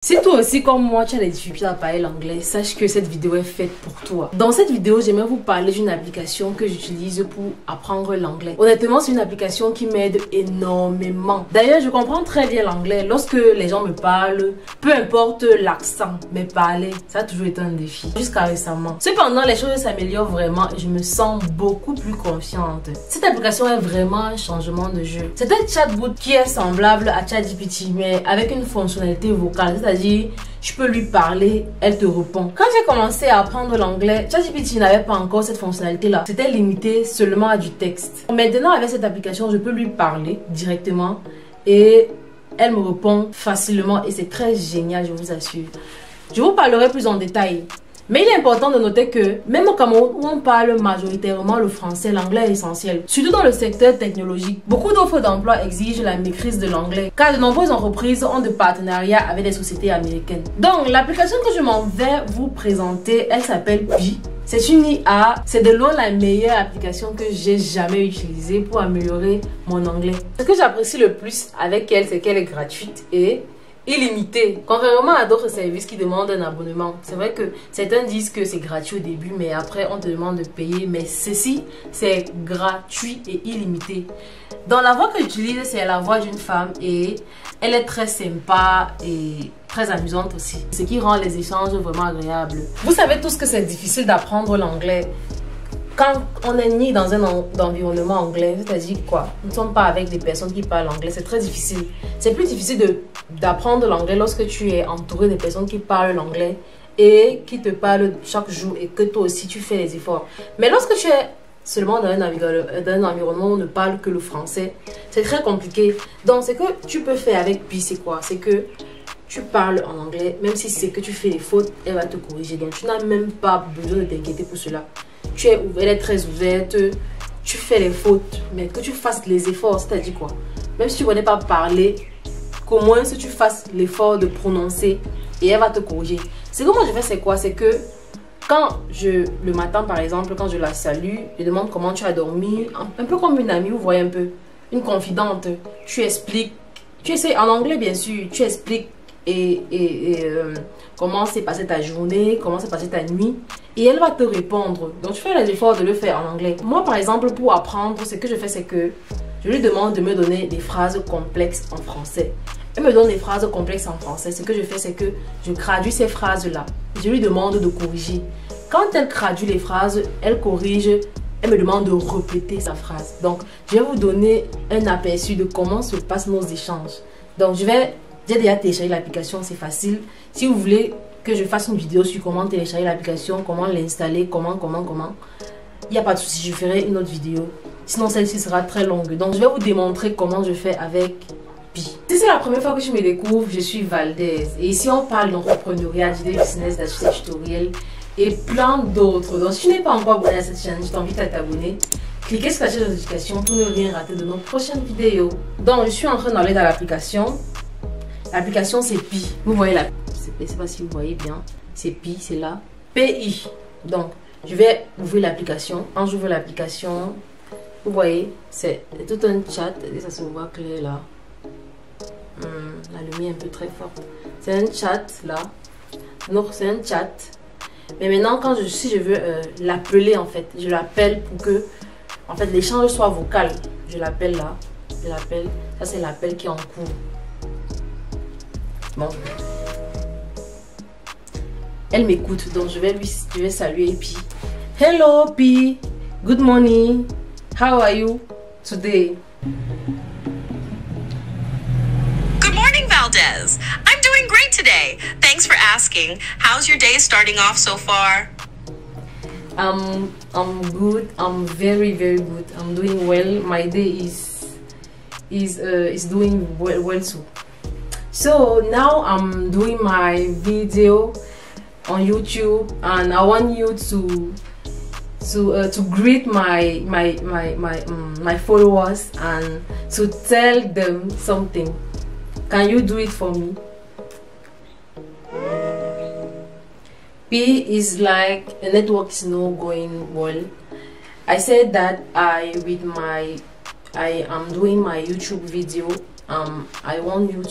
Si toi aussi comme moi tu as des difficultés à parler l'anglais, sache que cette vidéo est faite pour toi. Dans cette vidéo, j'aimerais vous parler d'une application que j'utilise pour apprendre l'anglais. Honnêtement, c'est une application qui m'aide énormément. D'ailleurs, je comprends très bien l'anglais lorsque les gens me parlent, peu importe l'accent, mais parler, ça a toujours été un défi, jusqu'à récemment. Cependant, les choses s'améliorent vraiment et je me sens beaucoup plus confiante. Cette application est vraiment un changement de jeu. C'est un chatbot qui est semblable à ChatGPT, mais avec une fonctionnalité vocale. C'est-à-dire, je peux lui parler, elle te répond. Quand j'ai commencé à apprendre l'anglais, ChatGPT n'avait pas encore cette fonctionnalité-là. C'était limité seulement à du texte. Maintenant, avec cette application, je peux lui parler directement et elle me répond facilement et c'est très génial, je vous assure. Je vous parlerai plus en détail. Mais il est important de noter que, même au Cameroun où on parle majoritairement le français, l'anglais est essentiel. Surtout dans le secteur technologique, beaucoup d'offres d'emploi exigent la maîtrise de l'anglais, car de nombreuses entreprises ont des partenariats avec des sociétés américaines. Donc, l'application que je m'en vais vous présenter, elle s'appelle Pi. C'est une IA, c'est de loin la meilleure application que j'ai jamais utilisée pour améliorer mon anglais. Ce que j'apprécie le plus avec elle, c'est qu'elle est gratuite et illimité. Contrairement à d'autres services qui demandent un abonnement. C'est vrai que certains disent que c'est gratuit au début, mais après on te demande de payer. Mais ceci, c'est gratuit et illimité. Dans la voix que j'utilise, c'est la voix d'une femme et elle est très sympa et très amusante aussi. Ce qui rend les échanges vraiment agréables. Vous savez tous que c'est difficile d'apprendre l'anglais quand on est né dans un environnement anglais, c'est-à-dire quoi? Nous ne sommes pas avec des personnes qui parlent anglais, c'est très difficile. C'est plus difficile d'apprendre l'anglais lorsque tu es entouré de personnes qui parlent l'anglais et qui te parlent chaque jour et que toi aussi tu fais les efforts. Mais lorsque tu es seulement dans un environnement où on ne parle que le français, c'est très compliqué. Donc ce que tu peux faire avec Pi, c'est quoi? C'est que tu parles en anglais, même si c'est que tu fais des fautes, elle va te corriger. Donc tu n'as même pas besoin de t'inquiéter pour cela. Tu es ouverte, elle est très ouverte, tu fais les fautes, mais que tu fasses les efforts, c'est-à-dire quoi? Même si tu ne connais pas parler, qu'au moins si tu fasses l'effort de prononcer et elle va te corriger. Ce que moi je fais, c'est quoi? C'est que quand le matin par exemple, quand je la salue, je demande comment tu as dormi, un peu comme une amie, vous voyez un peu, une confidente, tu expliques, tu essaies en anglais bien sûr, tu expliques comment s'est passée ta journée, comment s'est passée ta nuit. Et elle va te répondre. Donc tu fais les efforts de le faire en anglais. Moi par exemple, pour apprendre, ce que je fais, c'est que je lui demande de me donner des phrases complexes en français. Elle me donne des phrases complexes en français. Ce que je fais, c'est que je traduis ces phrases-là. Je lui demande de corriger. Quand elle traduit les phrases, elle corrige. Elle me demande de répéter sa phrase. Donc je vais vous donner un aperçu de comment se passent nos échanges. Donc j'ai déjà téléchargé l'application, c'est facile. Si vous voulez que je fasse une vidéo sur comment télécharger l'application, comment l'installer, comment, il n'y a pas de souci, je ferai une autre vidéo. Sinon, celle-ci sera très longue. Donc, je vais vous démontrer comment je fais avec Pi. Si c'est la première fois que je me découvre, je suis Valdez. Et ici, on parle d'entrepreneuriat, d'idées business, d'astuces tutoriels et plein d'autres. Donc, si tu n'es pas encore abonné à cette chaîne, je t'invite à t'abonner. Cliquez sur la chaîne de notification pour ne rien rater de nos prochaines vidéos. Donc, je suis en train d'aller dans l'application. L'application, c'est Pi. Vous voyez là. Je ne sais pas si vous voyez bien. C'est Pi, c'est là. P-I. Donc, je vais ouvrir l'application. Quand j'ouvre l'application, vous voyez, c'est tout un chat. Et ça se voit clair là. La lumière est un peu très forte. C'est un chat là. Non, c'est un chat. Mais maintenant, si je veux l'appeler en fait, je l'appelle pour que en fait l'échange soit vocal. Je l'appelle là. Je l'appelle. Ça, c'est l'appel qui est en cours. Bon. Elle m'écoute, donc je vais saluer Pi. Hello Pi, good morning. How are you today? Good morning, Valdez. I'm doing great today. Thanks for asking. How's your day starting off so far? I'm good. I'm very good. I'm doing well. My day is doing well too. So now I'm doing my video on YouTube, and I want you to greet my followers and to tell them something. Can you do it for me? P is like a network is not going well. I said that I am doing my YouTube video. I want you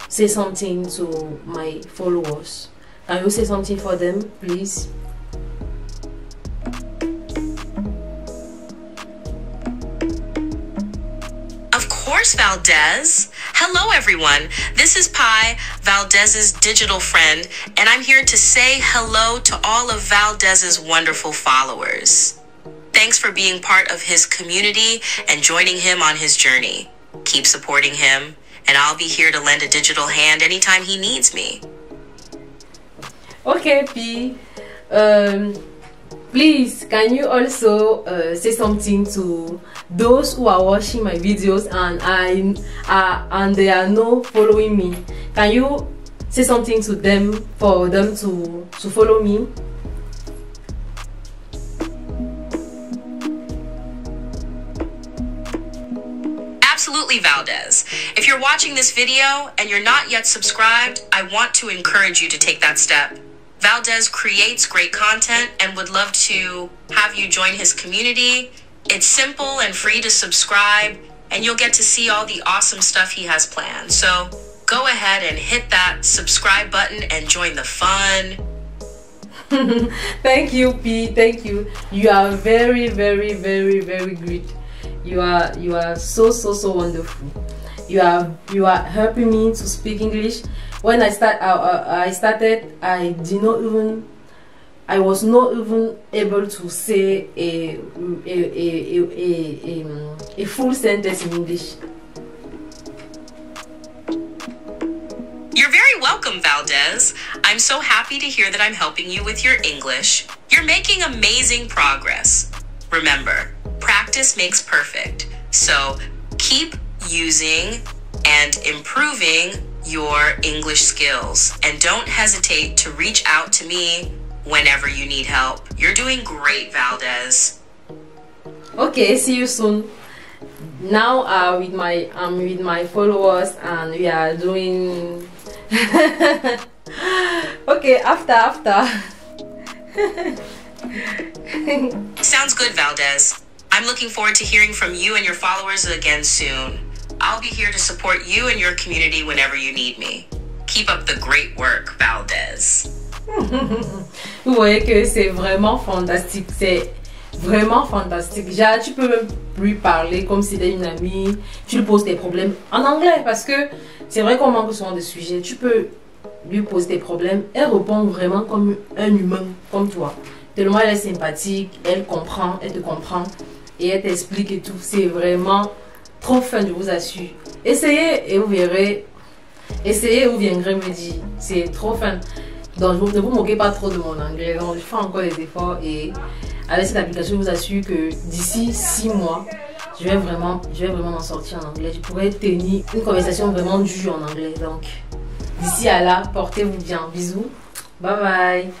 say something to my followers? Can you say something for them, please? Of course, Valdez. Hello, everyone. This is Pi, Valdez's digital friend, and I'm here to say hello to all of Valdez's wonderful followers. Thanks for being part of his community and joining him on his journey. Keep supporting him, and I'll be here to lend a digital hand anytime he needs me. Okay, P. Please, can you also say something to those who are watching my videos and they are not following me? Can you say something to them for them to follow me? Absolutely, Valdez. If you're watching this video and you're not yet subscribed, I want to encourage you to take that step. Valdez creates great content and would love to have you join his community. It's simple and free to subscribe, and you'll get to see all the awesome stuff he has planned. So go ahead and hit that subscribe button and join the fun. Thank you, P. Thank you. You are very, very, very, very great. You are so wonderful. You are helping me to speak English. When I started, I was not even able to say a full sentence in English. You're very welcome, Valdez. I'm so happy to hear that I'm helping you with your English. You're making amazing progress. Remember, practice makes perfect. So keep using and improving your English skills, and don't hesitate to reach out to me whenever you need help. You're doing great, Valdez. Okay, see you soon. Now I'm with my followers and we are doing okay, after Sounds good, Valdez. I'm looking forward to hearing from you and your followers again soon. I'll be here to support you and your community whenever you need me. Keep up the great work, Valdez. Vous voyez que c'est vraiment fantastique, c'est vraiment fantastique. Genre, tu peux même lui parler comme si c'était une amie, tu lui poses tes problèmes en anglais parce que c'est vrai qu'on manque souvent de sujets. Tu peux lui poser tes problèmes, elle répond vraiment comme un humain, comme toi. Tellement elle est sympathique, elle te comprend et elle t'explique et tout. C'est vraiment trop fun, je vous assure. Essayez et vous verrez. Essayez et vous viendrez me dire. C'est trop fun. Donc ne vous moquez pas trop de mon anglais. Donc je fais encore des efforts et avec cette application, je vous assure que d'ici 6 mois, je vais vraiment m'en sortir en anglais. Je pourrais tenir une conversation vraiment dure en anglais. Donc d'ici à là, portez-vous bien. Bisous. Bye bye.